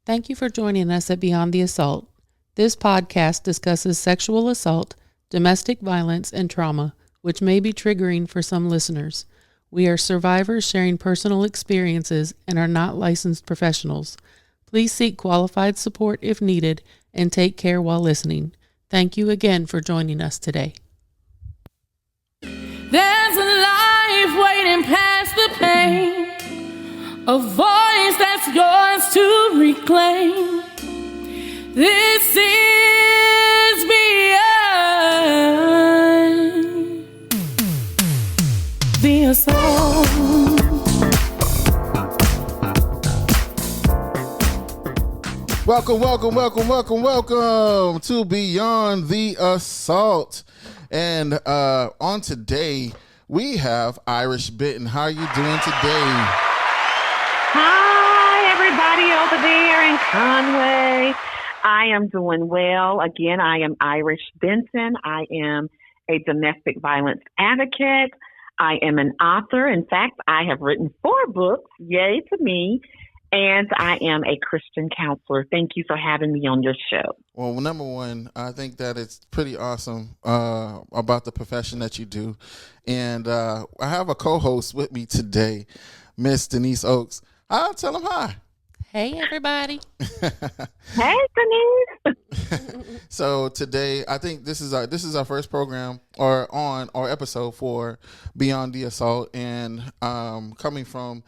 Thank you for joining us at Beyond the Assault. This podcast discusses sexual assault, domestic violence, and trauma, which may be triggering for some listeners. We are survivors sharing personal experiences and are not licensed professionals. Please seek qualified support if needed and take care while listening. Thank you again for joining us today. There's a life waiting past the pain, a voice that's yours to reclaim. This is Beyond the Assault. Welcome to Beyond the Assault. And on today, we have Irish Benton. How are you doing today? Hi, everybody over there in Conway. I am doing well. Again, I am Irish Benton. I am a domestic violence advocate. I am an author. In fact, I have written 4 books. Yay to me. And I am a Christian counselor. Thank you for having me on your show. Well, number one, I think that it's pretty awesome about the profession that you do. And I have a co-host with me today, Miss Denise Oakes. I'll tell him hi. Hey, everybody. Hey, Denise. So today, I think this is our first program or episode for Beyond the Assault, and coming from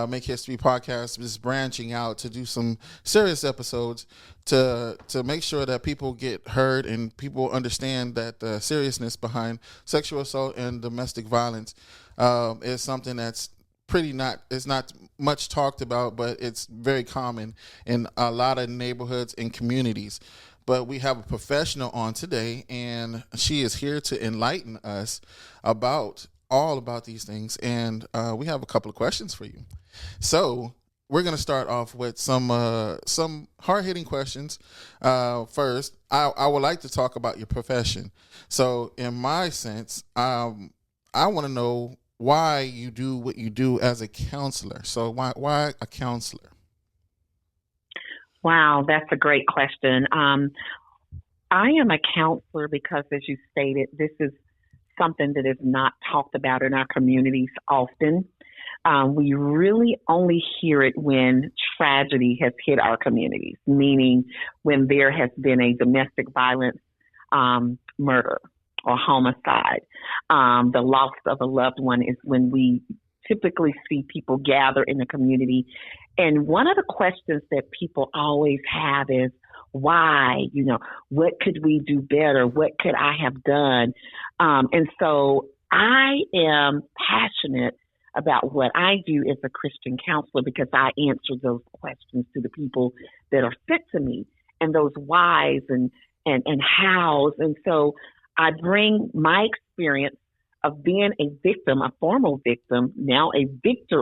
Make History podcast, just branching out to do some serious episodes to make sure that people get heard and people understand that the seriousness behind sexual assault and domestic violence is something that's it's not much talked about, but it's very common in a lot of neighborhoods and communities. But we have a professional on today, and she is here to enlighten us about these things. And we have a couple of questions for you. So we're going to start off with some hard-hitting questions. First, I would like to talk about your profession. So in my sense, I want to know why you do what you do as a counselor. So why a counselor? Wow, that's a great question. I am a counselor because, as you stated, this is something that is not talked about in our communities often. We really only hear it when tragedy has hit our communities, meaning when there has been a domestic violence murder or homicide. The loss of a loved one is when we typically see people gather in the community. And one of the questions that people always have is, why? What could we do better? What could I have done? And so I am passionate about what I do as a Christian counselor because I answer those questions to the people that are sent to me, and those whys and hows. And so I bring my experience of being a victim, a former victim, now a victorious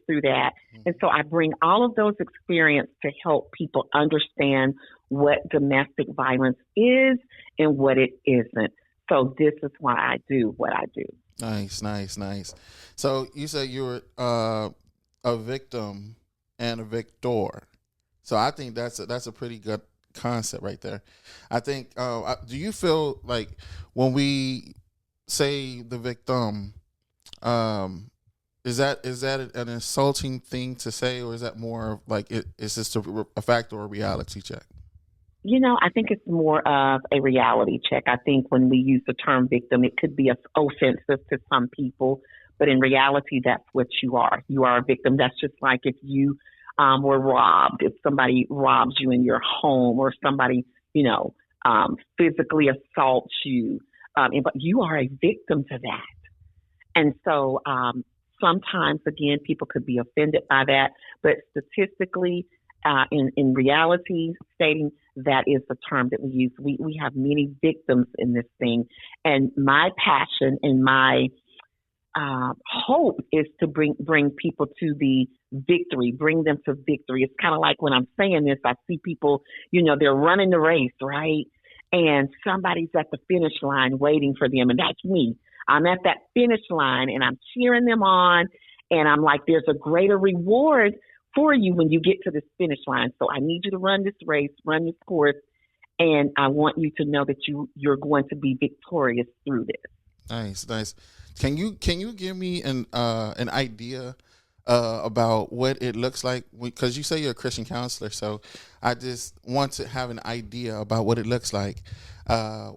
through that. And so I bring all of those experiences to help people understand what domestic violence is and what it isn't. So this is why I do what I do. Nice. So you said you were a victim and a victor. So I think that's a pretty good concept right there. I think. Do you feel like when we say the victim, is that an insulting thing to say, or is that more like it's just a fact or a reality check? I think it's more of a reality check. I think when we use the term victim, it could be offensive to some people, but in reality, that's what you are. You are a victim. That's just like if you were robbed, if somebody robs you in your home, or somebody, physically assaults you, but you are a victim to that. And so sometimes, again, people could be offended by that, but statistically, in reality, stating that is the term that we use. We have many victims in this thing, and my passion and my hope is to bring people to the victory, bring them to victory. It's kind of like when I'm saying this, I see people, they're running the race, right? And somebody's at the finish line waiting for them, and that's me. I'm at that finish line, and I'm cheering them on, And I'm like, there's a greater reward for you when you get to this finish line. So I need you to run this race, run this course, and I want you to know that you're going to be victorious through this. Nice, nice. Can you give me an idea about what it looks like? Because you say you're a Christian counselor, so I just want to have an idea about what it looks like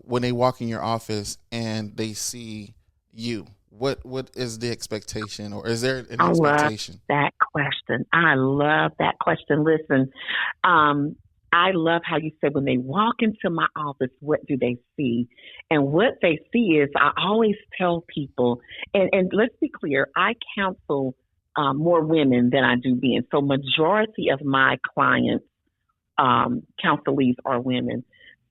when they walk in your office and they see you. What is the expectation, or is there an expectation? I love that question. Listen, I love how you said when they walk into my office, what do they see? And what they see is, I always tell people, and let's be clear, I counsel more women than I do men. So majority of my clients, counselees, are women.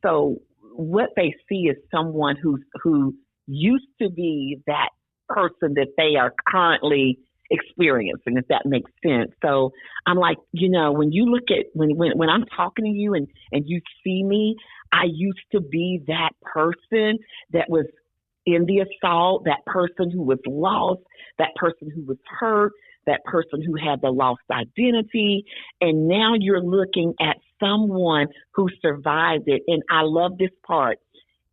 So what they see is someone who used to be that person that they are currently experiencing, if that makes sense. So I'm like, when you look at, when I'm talking to you and you see me, I used to be that person that was in the assault, that person who was lost, that person who was hurt, that person who had the lost identity. And now you're looking at someone who survived it. And I love this part.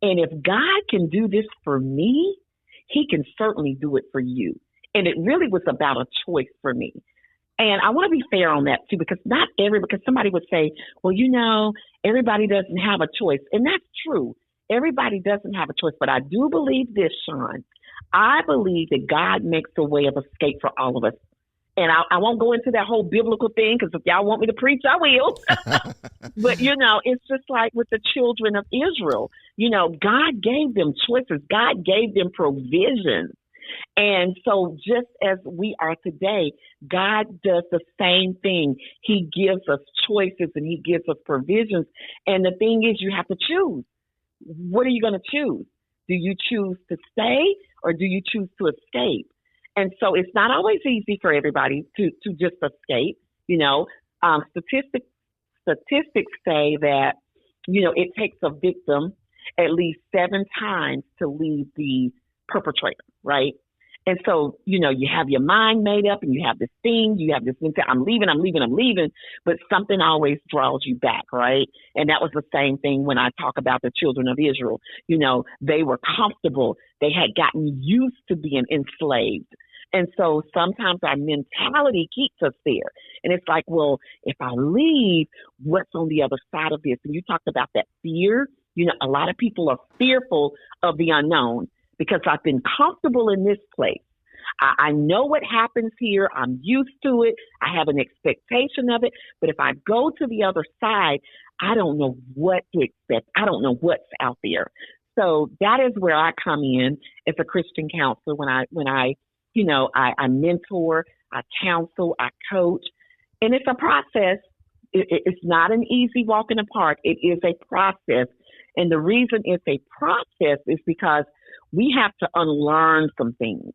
And if God can do this for me, he can certainly do it for you. And it really was about a choice for me. And I want to be fair on that too, because because somebody would say, well, everybody doesn't have a choice. And that's true. Everybody doesn't have a choice. But I do believe this, Sean. I believe that God makes a way of escape for all of us. And I won't go into that whole biblical thing, because if y'all want me to preach, I will. But, it's just like with the children of Israel. God gave them choices. God gave them provisions. And so just as we are today, God does the same thing. He gives us choices and he gives us provisions. And the thing is, you have to choose. What are you going to choose? Do you choose to stay, or do you choose to escape? And so it's not always easy for everybody to just escape. Statistics say that, it takes a victim at least 7 times to leave the perpetrator, right? And so, you have your mind made up and you have this thing, you have this thing, I'm leaving, but something always draws you back, right? And that was the same thing when I talk about the children of Israel. They were comfortable. They had gotten used to being enslaved. And so sometimes our mentality keeps us there. And it's like, well, if I leave, what's on the other side of this? And you talked about that fear. A lot of people are fearful of the unknown because I've been comfortable in this place. I know what happens here. I'm used to it. I have an expectation of it. But if I go to the other side, I don't know what to expect. I don't know what's out there. So that is where I come in as a Christian counselor when I mentor, I counsel, I coach. And it's a process. It's not an easy walk in the park. It is a process. And the reason it's a process is because we have to unlearn some things.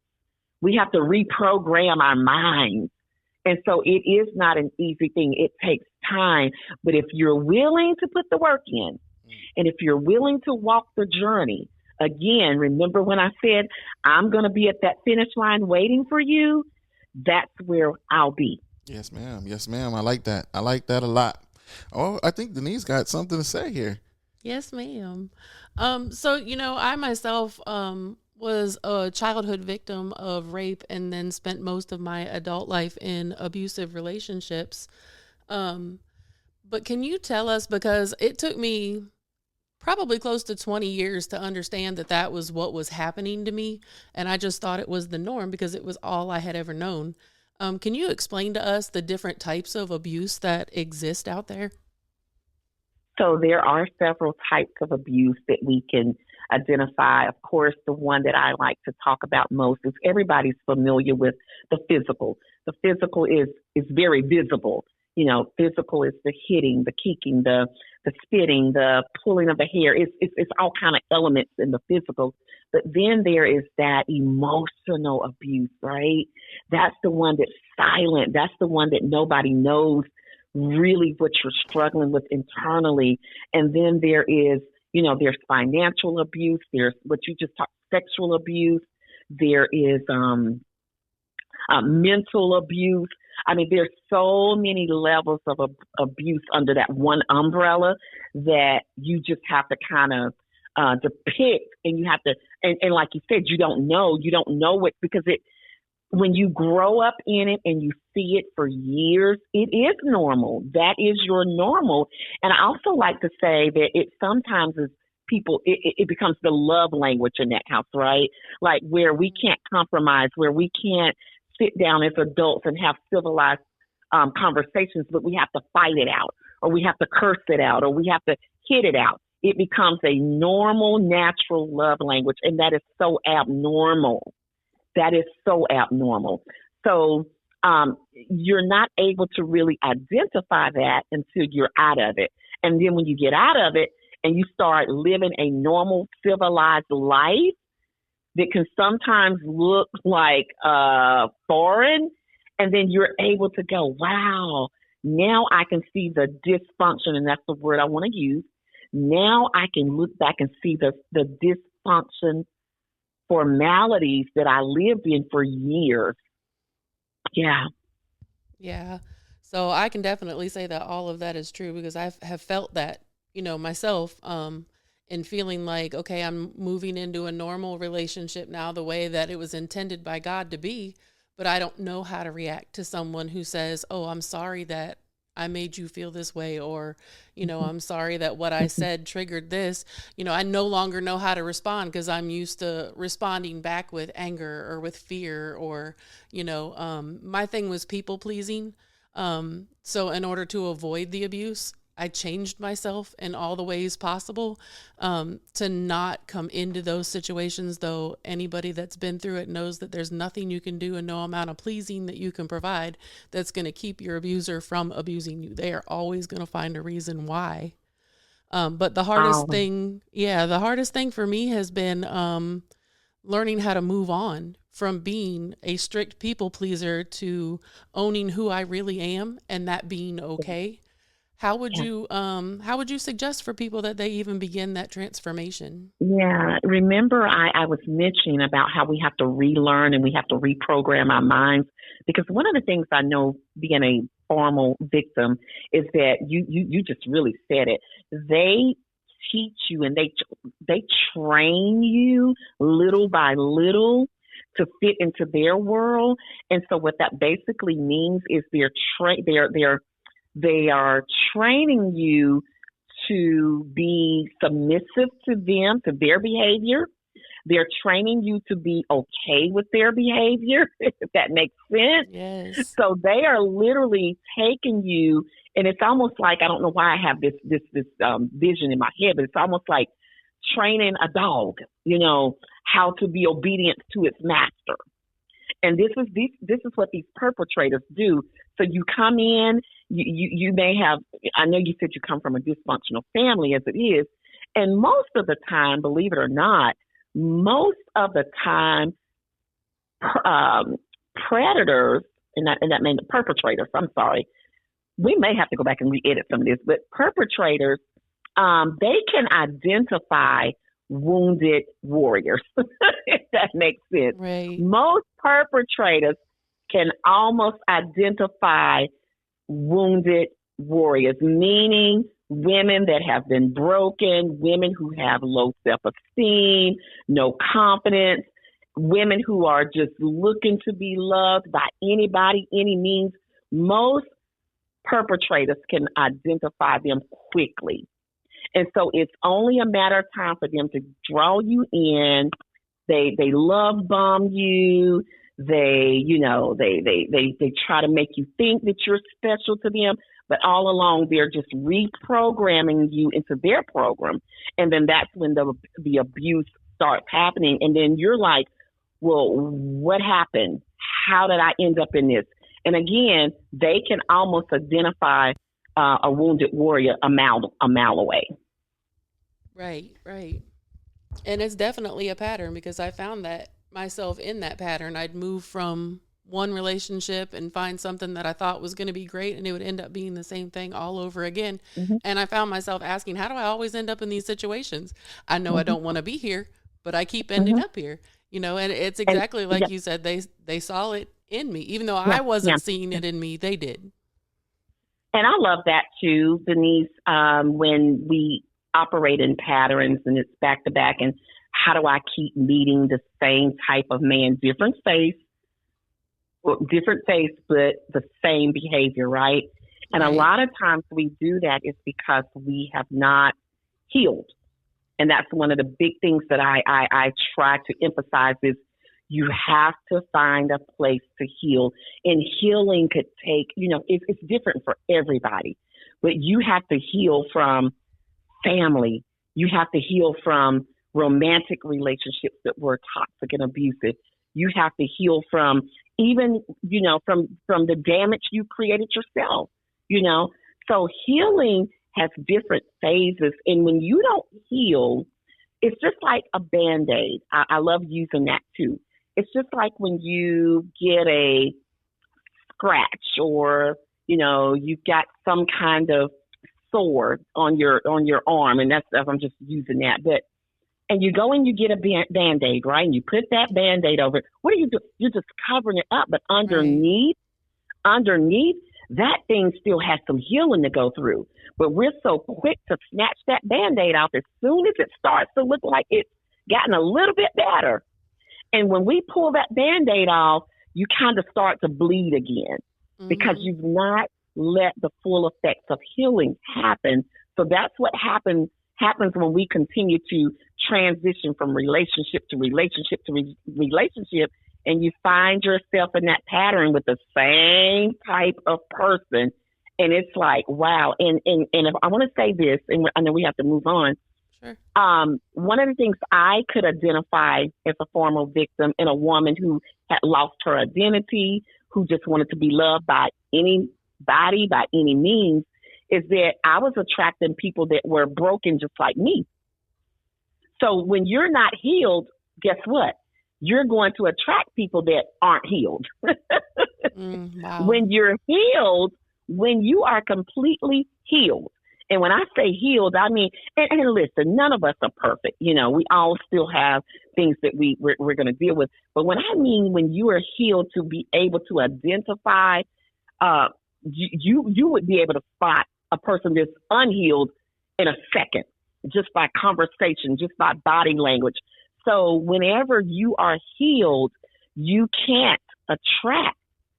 We have to reprogram our minds. And so it is not an easy thing. It takes time. But if you're willing to put the work in, and if you're willing to walk the journey, again, remember when I said, I'm going to be at that finish line waiting for you, that's where I'll be. Yes, ma'am. Yes, ma'am. I like that. I like that a lot. Oh, I think Denise got something to say here. Yes, ma'am. So, I myself was a childhood victim of rape and then spent most of my adult life in abusive relationships. But can you tell us, because it took me probably close to 20 years to understand that was what was happening to me. And I just thought it was the norm because it was all I had ever known. Can you explain to us the different types of abuse that exist out there? So there are several types of abuse that we can identify. Of course, the one that I like to talk about most is everybody's familiar with the physical. The physical is very visible. Physical is the hitting, the kicking, the spitting, the pulling of the hair. It's all kind of elements in the physical. But then there is that emotional abuse, right? That's the one that's silent. That's the one that nobody knows really what you're struggling with internally. And then there is, there's financial abuse. There's what you just talked, sexual abuse. There is mental abuse. I mean, there's so many levels of abuse under that one umbrella that you just have to kind of depict, and you have to, and like you said, you don't know what, because when you grow up in it and you see it for years, it is normal. That is your normal. And I also like to say that it sometimes is it becomes the love language in that house, right? Like where we can't compromise, where we can't sit down as adults and have civilized conversations, but we have to fight it out, or we have to curse it out, or we have to hit it out. It becomes a normal, natural love language, and that is so abnormal. That is so abnormal. So you're not able to really identify that until you're out of it. And then when you get out of it and you start living a normal, civilized life that can sometimes look like foreign, and then you're able to go, wow, now I can see the dysfunction, and that's the word I want to use. Now I can look back and see the dysfunction formalities that I lived in for years. Yeah. Yeah. So I can definitely say that all of that is true, because I have felt that, myself, and feeling like, okay, I'm moving into a normal relationship now, the way that it was intended by God to be, but I don't know how to react to someone who says, oh, I'm sorry that I made you feel this way, or, I'm sorry that what I said triggered this. I no longer know how to respond, because I'm used to responding back with anger or with fear, or, my thing was people pleasing. So in order to avoid the abuse, I changed myself in all the ways possible, to not come into those situations. Though anybody that's been through it knows that there's nothing you can do and no amount of pleasing that you can provide that's going to keep your abuser from abusing you. They are always going to find a reason why. But the hardest thing for me has been learning how to move on from being a strict people pleaser to owning who I really am, and that being okay. How would you suggest for people that they even begin that transformation? Yeah. Remember, I was mentioning about how we have to relearn and we have to reprogram our minds, because one of the things I know, being a formal victim, is that you just really said it. They teach you and they train you little by little to fit into their world. And so what that basically means is they are training you to be submissive to them, to their behavior. They're training you to be okay with their behavior, if that makes sense. Yes. So they are literally taking you, and it's almost like, I don't know why I have this vision in my head, but it's almost like training a dog, how to be obedient to its master. And this is what these perpetrators do. So you come in, you may have, I know you said you come from a dysfunctional family as it is, and most of the time, believe it or not, most of the time, predators, and that means perpetrators, I'm sorry, we may have to go back and re-edit some of this, but perpetrators, they can identify wounded warriors, if that makes sense. Right. Most perpetrators can almost identify wounded warriors, meaning women that have been broken, women who have low self-esteem, no confidence, women who are just looking to be loved by anybody, any means. Most perpetrators can identify them quickly. And so it's only a matter of time for them to draw you in. They love bomb you. They try to make you think that you're special to them, but all along they're just reprogramming you into their program. And then that's when the abuse starts happening. And then you're like, well, what happened? How did I end up in this? And again, they can almost identify a wounded warrior a mile away. Right. And it's definitely a pattern, because I found that myself in that pattern. I'd move from one relationship and find something that I thought was going to be great, and it would end up being the same thing all over again. Mm-hmm. And I found myself asking, how do I always end up in these situations? I know I don't want to be here, but I keep ending up here, and it's exactly like you said, they saw it in me. Even though Yeah, I wasn't yeah. seeing it in me, they did. And I love that too, Denise, when we operate in patterns and it's back to back. And how do I keep meeting the same type of man, different face, but the same behavior, right? And a Right. lot of times we do that is because we have not healed. And that's one of the big things that I try to emphasize is you have to find a place to heal. And healing could take, it's different for everybody. But you have to heal from family. You have to heal from romantic relationships that were toxic and abusive. You have to heal from even, from the damage you created yourself, So healing has different phases. And when you don't heal, it's just like a Band-Aid. I love using that too. It's just like when you get a scratch or, you've got some kind of sore on your arm, and I'm just using that. And you go and you get a Band-Aid, right? And you put that Band-Aid over it. What do you do? You're just covering it up. But underneath, that thing still has some healing to go through. But we're so quick to snatch that Band-Aid off as soon as it starts to look like it's gotten a little bit better. And when we pull that Band-Aid off, you kind of start to bleed again because you've not let the full effects of healing happen. So that's what happens when we continue to transition from relationship to relationship to relationship, and you find yourself in that pattern with the same type of person. And it's like, wow. And if I want to say this, and I know we have to move on. Sure. One of the things I could identify as a former victim in a woman who had lost her identity, who just wanted to be loved by anybody, by any means, is that I was attracting people that were broken just like me. So when you're not healed, guess what? You're going to attract people that aren't healed. Wow. When you're healed, when you are completely healed, and when I say healed, I mean, and listen, none of us are perfect. We all still have things that we're going to deal with. But when I mean when you are healed to be able to identify, you would be able to spot a person that's unhealed in a second, just by conversation, just by body language. So whenever you are healed, you can't attract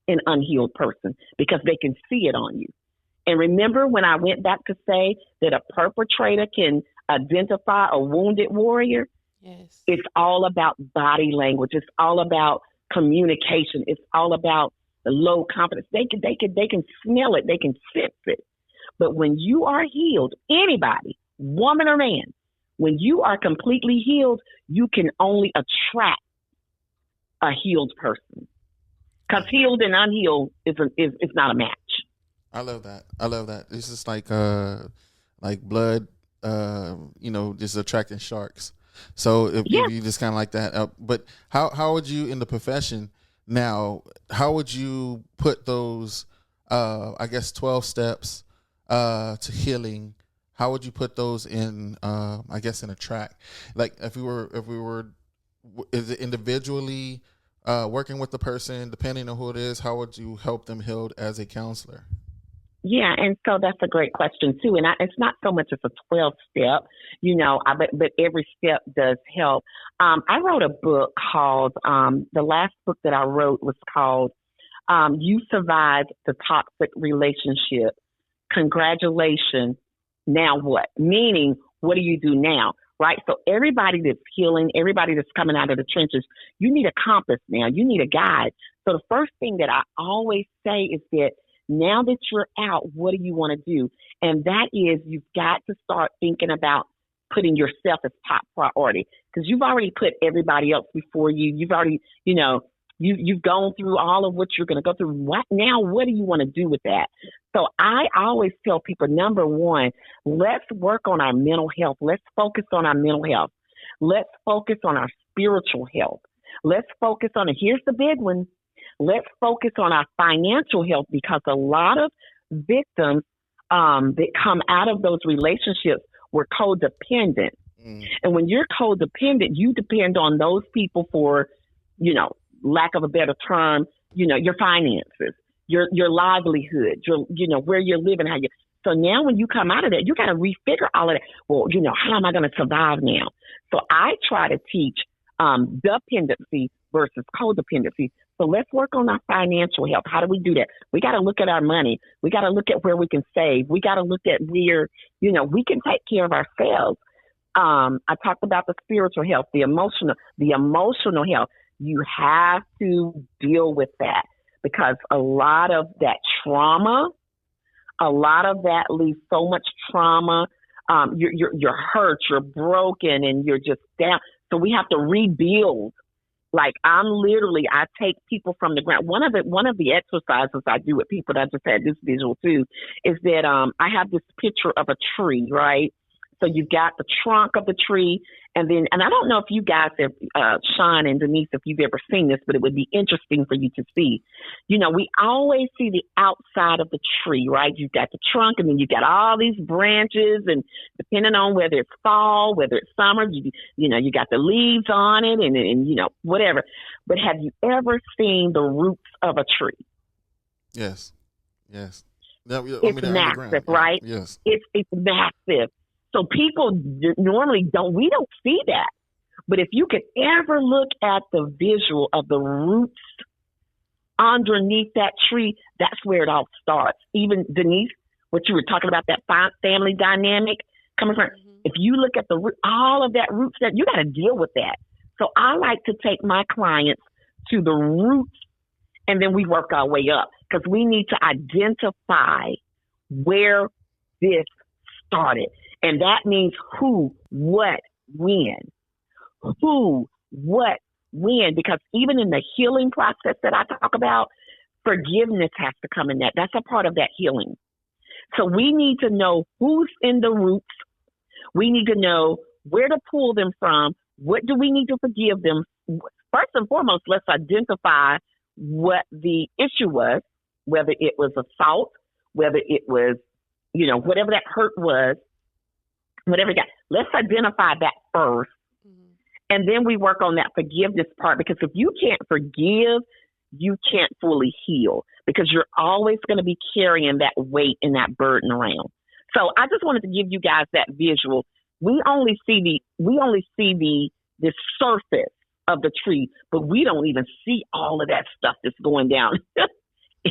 an unhealed person because they can see it on you. And remember when I went back to say that a perpetrator can identify a wounded warrior? Yes. It's all about body language. It's all about communication. It's all about the low confidence. They can smell it. They can sense it. But when you are healed, anybody, woman or man, when you are completely healed, you can only attract a healed person. Because healed and unhealed is not a match. I love that. It's just like blood, just attracting sharks. So if you just kind of like that, but how would you in the profession now? How would you put those, 12 steps to healing? How would you put those in, in a track? Like if we were, is it individually working with the person, depending on who it is? How would you help them heal as a counselor? Yeah, and so that's a great question too. And it's not so much as a 12-step, but every step does help. I wrote a book called, the last book that I wrote was called You Survived the Toxic Relationship. Congratulations. Now what? Meaning, what do you do now? Right? So everybody that's healing, everybody that's coming out of the trenches, you need a compass now. You need a guide. So the first thing that I always say is that now that you're out, what do you want to do? And that is, you've got to start thinking about putting yourself as top priority, because you've already put everybody else before you. You've already, you've gone through all of what you're going to go through. What do you want to do with that? So I always tell people, number one, let's work on our mental health. Let's focus on our mental health. Let's focus on our spiritual health. Let's focus on it. Here's the big one. Let's focus on our financial health, because a lot of victims that come out of those relationships were codependent. And when you're codependent, you depend on those people for, lack of a better term, your finances, your livelihood, where you're living, how you. So now when you come out of that, you got to refigure all of that. Well, how am I going to survive now? So I try to teach dependency versus codependency. So let's work on our financial health. How do we do that? We got to look at our money. We got to look at where we can save. We got to look at where, we can take care of ourselves. I talked about the spiritual health, the emotional health. You have to deal with that because a lot of that trauma, a lot of that leaves so much trauma. You're hurt, you're broken, and you're just down. So we have to rebuild. Like I take people from the ground. One of the exercises I do with people that I just had this visual too is that I have this picture of a tree, right? So you've got the trunk of the tree, and I don't know if you guys have, Sean and Denise, if you've ever seen this, but it would be interesting for you to see. We always see the outside of the tree, right? You've got the trunk, and then you've got all these branches, and depending on whether it's fall, whether it's summer, you got the leaves on it, and whatever. But have you ever seen the roots of a tree? Yes. It's massive, right? Yes. It's massive. So people normally we don't see that. But if you could ever look at the visual of the roots underneath that tree, that's where it all starts. Even Denise, what you were talking about, that family dynamic coming from, if you look at all of that roots, that you got to deal with that. So I like to take my clients to the roots and then we work our way up because we need to identify where this started. And that means who, what, when. Who, what, when. Because even in the healing process that I talk about, forgiveness has to come in that. That's a part of that healing. So we need to know who's in the roots. We need to know where to pull them from. What do we need to forgive them? First and foremost, let's identify what the issue was, whether it was assault, whether it was, whatever that hurt was. Whatever you got, let's identify that first. And then we work on that forgiveness part because if you can't forgive, you can't fully heal because you're always going to be carrying that weight and that burden around. So I just wanted to give you guys that visual. We only see the surface of the tree, but we don't even see all of that stuff that's going down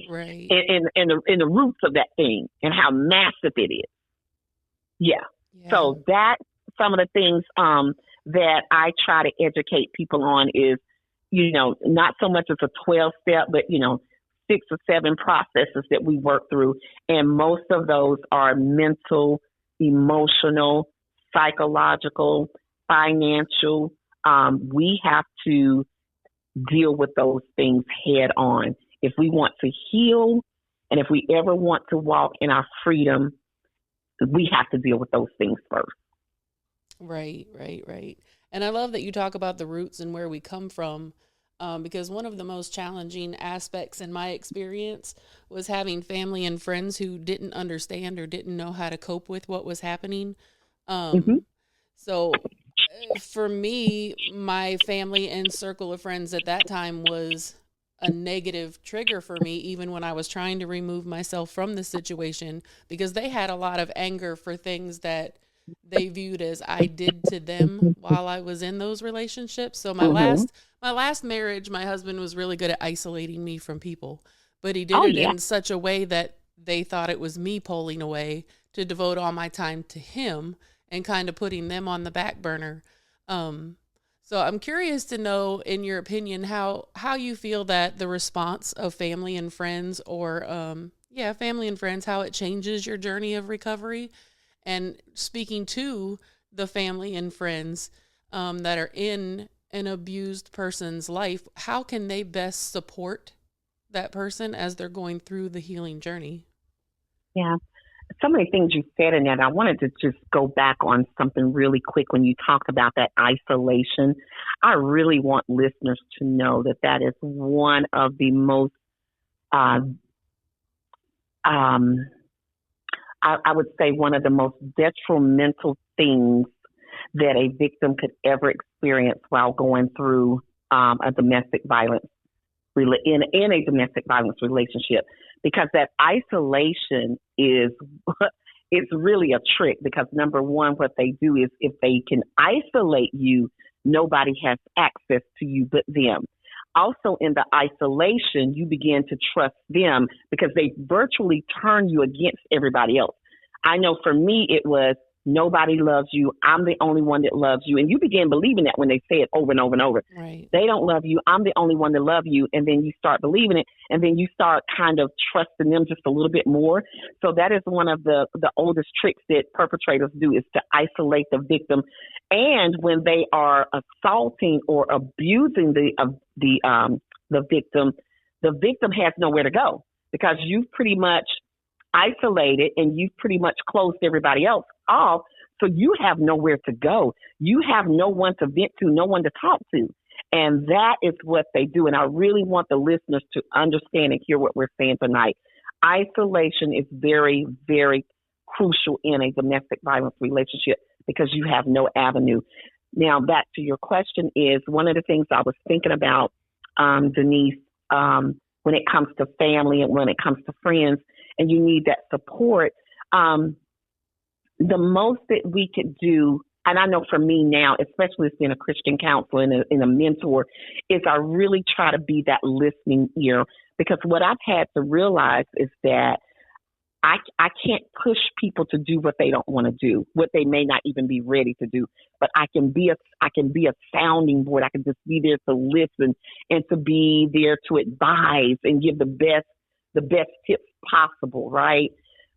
right. in the roots of that thing and how massive it is. Yeah. So that's some of the things that I try to educate people on is, not so much as a 12-step, but, 6 or 7 processes that we work through. And most of those are mental, emotional, psychological, financial. We have to deal with those things head on. If we want to heal and if we ever want to walk in our freedom, we have to deal with those things first. Right. And I love that you talk about the roots and where we come from, because one of the most challenging aspects in my experience was having family and friends who didn't understand or didn't know how to cope with what was happening. So for me, my family and circle of friends at that time was a negative trigger for me, even when I was trying to remove myself from the situation, because they had a lot of anger for things that they viewed as I did to them while I was in those relationships. So my last marriage, my husband was really good at isolating me from people, but he did in such a way that they thought it was me pulling away to devote all my time to him and kind of putting them on the back burner. So I'm curious to know, in your opinion, how you feel that the response of family and friends or, family and friends, how it changes your journey of recovery. And speaking to the family and friends that are in an abused person's life, how can they best support that person as they're going through the healing journey? Yeah. So many things you said in that. I wanted to just go back on something really quick when you talked about that isolation. I really want listeners to know that is one of the most, I would say one of the most detrimental things that a victim could ever experience while going through a domestic violence in a domestic violence relationship, because that isolation is it's really a trick, because number one, what they do is if they can isolate you, nobody has access to you but them. Also, in the isolation, you begin to trust them because they virtually turn you against everybody else. I know for me, it was nobody loves you. I'm the only one that loves you. And you begin believing that when they say it over and over and over. Right. They don't love you. I'm the only one that love you. And then you start believing it. And then you start kind of trusting them just a little bit more. So that is one of the oldest tricks that perpetrators do, is to isolate the victim. And when they are assaulting or abusing the victim has nowhere to go, because you've pretty much isolated and you've pretty much closed everybody else off. So you have nowhere to go. You have no one to vent to, no one to talk to. And that is what they do. And I really want the listeners to understand and hear what we're saying tonight. Isolation is very, very crucial in a domestic violence relationship, because you have no avenue. Now, back to your question, is one of the things I was thinking about, Denise, when it comes to family and when it comes to friends, and you need that support. The most that we could do, and I know for me now, especially as being a Christian counselor and a mentor, is I really try to be that listening ear, because what I've had to realize is that I can't push people to do what they don't want to do, what they may not even be ready to do. But I can be a sounding board. I can just be there to listen and to be there to advise and give the best tips possible, right?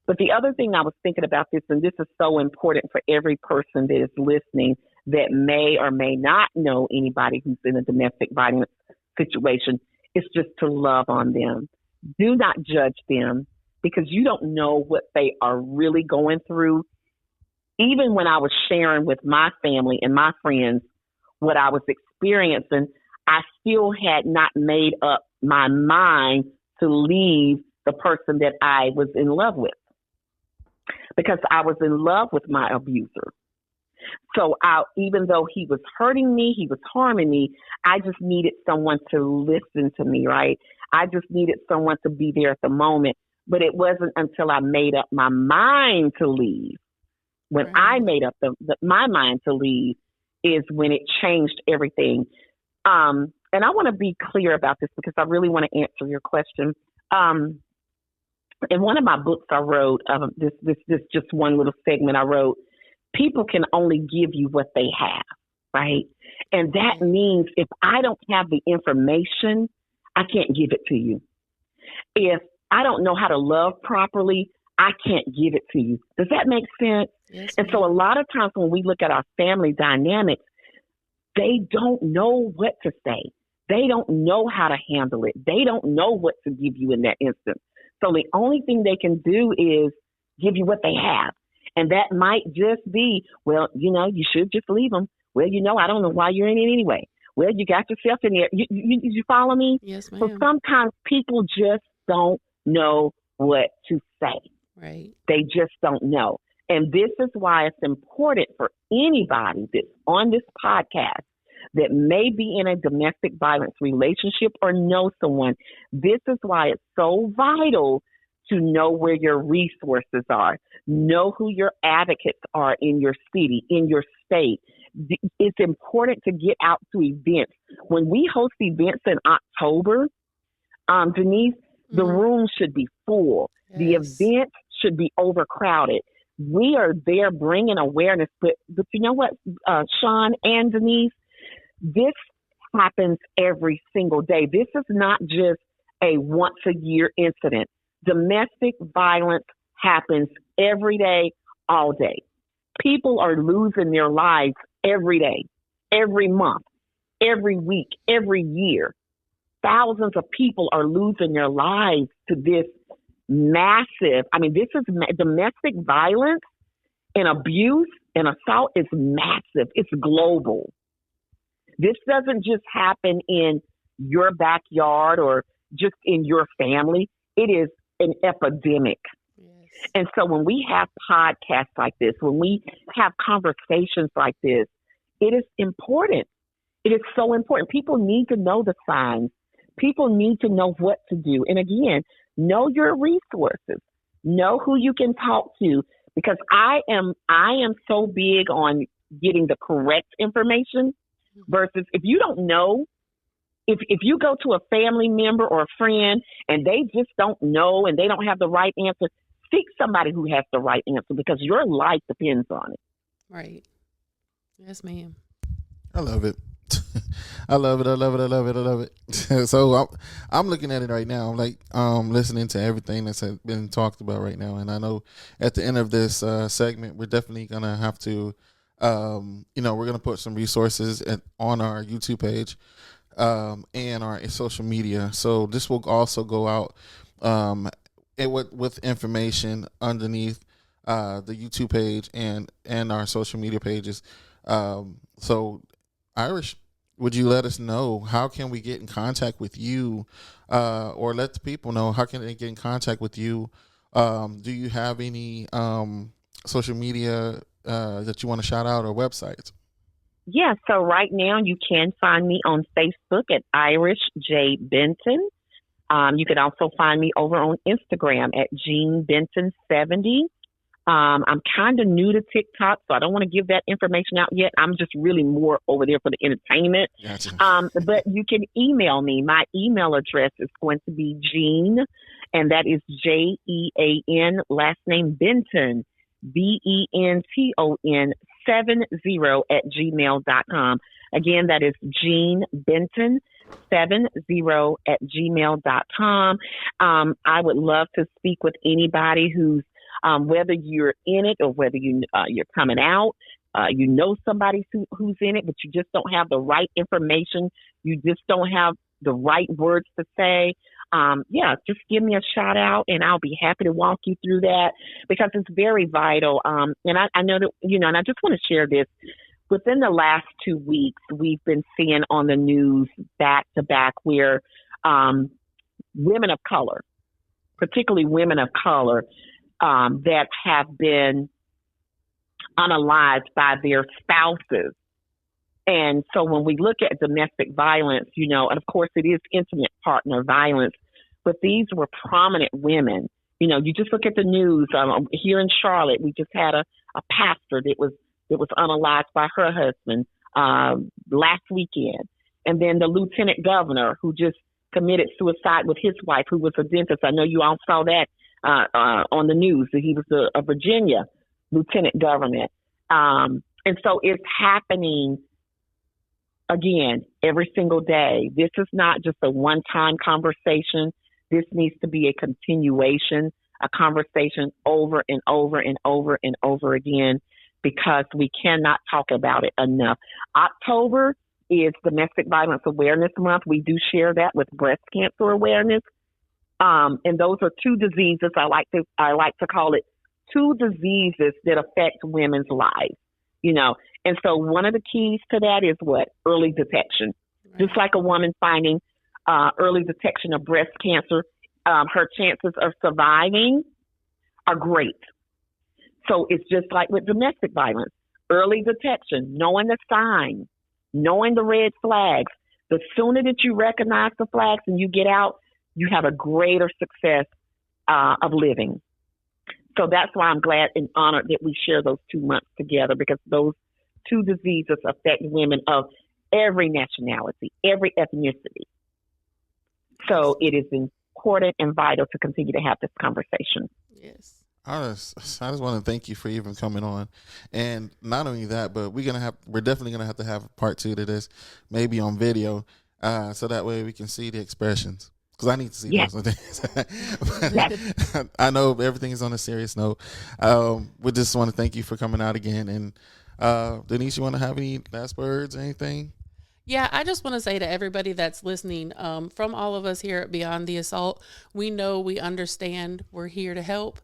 But the other thing I was thinking about this, and this is so important for every person that is listening that may or may not know anybody who's in a domestic violence situation, is just to love on them. Do not judge them, because you don't know what they are really going through. Even when I was sharing with my family and my friends what I was experiencing, I still had not made up my mind to leave the person that I was in love with, because I was in love with my abuser. So even though he was hurting me, he was harming me, I just needed someone to listen to me, right? I just needed someone to be there at the moment. But it wasn't until I made up my mind to leave. When I made up my mind to leave is when it changed everything. And I want to be clear about this, because I really want to answer your question. In one of my books I wrote, this just one little segment I wrote, people can only give you what they have, right? And that means if I don't have the information, I can't give it to you. If I don't know how to love properly, I can't give it to you. Does that make sense? Yes, and so a lot of times when we look at our family dynamics, they don't know what to say. They don't know how to handle it. They don't know what to give you in that instance. So the only thing they can do is give you what they have. And that might just be, well, you should just leave them. Well, I don't know why you're in it anyway. Well, you got yourself in there. You follow me? Yes, ma'am. So sometimes people just don't know what to say. Right. They just don't know. And this is why it's important for anybody that's on this podcast that may be in a domestic violence relationship or know someone. This is why it's so vital to know where your resources are, know who your advocates are in your city, in your state. It's important to get out to events. When we host events in October, Denise, the room should be full. Yes. The event should be overcrowded. We are there bringing awareness, but you know what, Sean and Denise, this happens every single day. This is not just a once a year incident. Domestic violence happens every day, all day. People are losing their lives every day, every month, every week, every year. Thousands of people are losing their lives to this massive, this is domestic violence and abuse and assault is massive. It's global. This doesn't just happen in your backyard or just in your family. It is an epidemic. Yes. And so when we have podcasts like this, when we have conversations like this, it is important. It is so important. People need to know the signs. People need to know what to do. And again, know your resources. Know who you can talk to, because I am so big on getting the correct information versus if you don't know, if you go to a family member or a friend and they just don't know and they don't have the right answer, seek somebody who has the right answer, because your life depends on it. Right. Yes, ma'am. I love it. I love it. I love it. I love it. I love it. So I'm looking at it right now. I'm like listening to everything that's been talked about right now, and I know at the end of this segment, we're definitely gonna have to, we're gonna put some resources on our YouTube page and our social media. So this will also go out with information underneath the YouTube page and our social media pages. So Irish, would you let us know how can we get in contact with you, or let the people know how can they get in contact with you? Do you have any social media that you want to shout out, or websites? Yeah, so right now you can find me on Facebook at Irish J. Benton. You can also find me over on Instagram at Jean Benton 70. I'm kind of new to TikTok, so I don't want to give that information out yet. I'm just really more over there for the entertainment. Gotcha. But you can email me. My email address is going to be Jean, and that is JEAN, last name Benton, BENTON 70 @gmail.com. Again, that is Jean Benton 70 @gmail.com. I would love to speak with anybody who's whether you're in it or whether you're coming out, you know somebody who's in it, but you just don't have the right information. You just don't have the right words to say. Just give me a shout out, and I'll be happy to walk you through that, because it's very vital. And I know that, and I just want to share this. Within the last 2 weeks, we've been seeing on the news back to back where women of color, particularly women of color, that have been unalived by their spouses. And so when we look at domestic violence, and of course it is intimate partner violence, but these were prominent women. You just look at the news. Here in Charlotte, we just had a pastor that was unalived by her husband last weekend. And then the lieutenant governor who just committed suicide with his wife, who was a dentist. I know you all saw that on the news, that he was a Virginia lieutenant governor. And so it's happening again every single day. This is not just a one-time conversation. This needs to be a continuation, a conversation over and over and over and over again, because we cannot talk about it enough. October is Domestic Violence Awareness Month. We do share that with breast cancer awareness. And those are two diseases. I like to call it two diseases that affect women's lives, And so one of the keys to that is what? Early detection. Right. Just like a woman finding early detection of breast cancer, her chances of surviving are great. So it's just like with domestic violence. Early detection, knowing the signs, knowing the red flags. The sooner that you recognize the flags and you get out, you have a greater success of living. So that's why I'm glad and honored that we share those 2 months together, because those two diseases affect women of every nationality, every ethnicity. So it is important and vital to continue to have this conversation. Yes. I just want to thank you for even coming on, and not only that, but we're definitely gonna have to have part 2 to this, maybe on video, so that way we can see the expressions. Because I need to see those things. I know everything is on a serious note. We just want to thank you for coming out again. And Denise, you want to have any last words or anything? Yeah, I just want to say to everybody that's listening, from all of us here at Beyond the Assault, we know, we understand, we're here to help.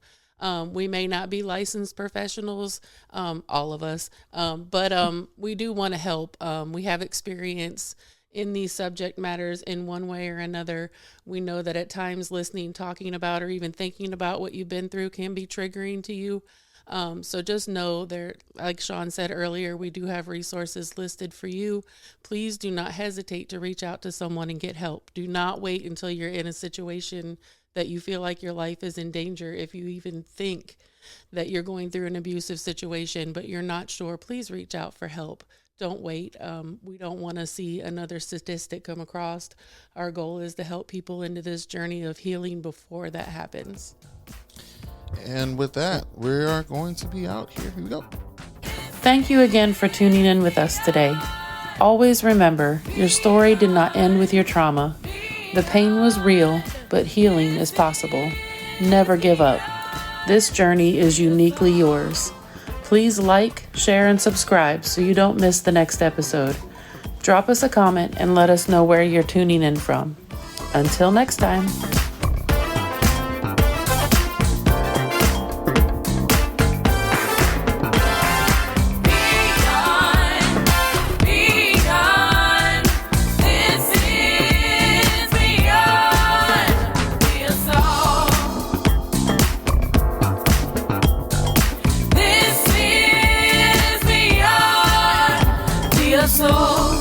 We may not be licensed professionals, all of us, but we do want to help. We have experience in these subject matters in one way or another. We know that at times listening, talking about, or even thinking about what you've been through can be triggering to you. So just know there, like Sean said earlier, we do have resources listed for you. Please do not hesitate to reach out to someone and get help. Do not wait until you're in a situation that you feel like your life is in danger. If you even think that you're going through an abusive situation, but you're not sure, please reach out for help. Don't wait. We don't want to see another statistic come across. Our goal is to help people into this journey of healing before that happens. And with that, we are going to be out here. Here we go. Thank you again for tuning in with us today. Always remember, your story did not end with your trauma. The pain was real, but healing is possible. Never give up. This journey is uniquely yours. Please like, share, and subscribe so you don't miss the next episode. Drop us a comment and let us know where you're tuning in from. Until next time. Soul.